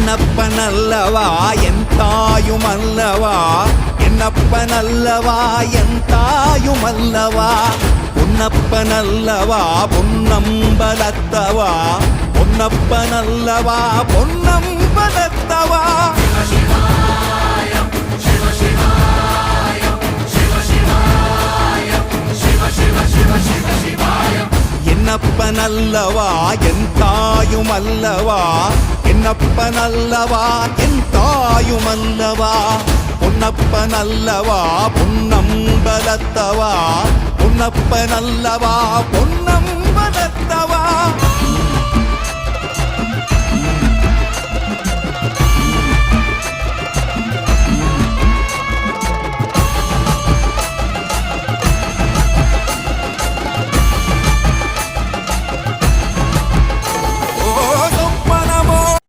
என்னப்பனல்லவா என் தாயுமல்லவா, என்னப்பனல்லவா என் தாயுமல்லவா, பொன்னப்பனல்லவா பொன்னம்பலத்தவா, பொன்னப்பனல்லவா பொன்னம்பலத்தவா. என்னப்பனல்லவா என் தாயுமல்லவா, என்னப்பனல்லவா என் தாயுமல்லவா, பொன்னப்பனல்லவா பொன்னம்பலத்தவா, பொன்னப்பனல்லவா பொன்னம்பலத்தவா.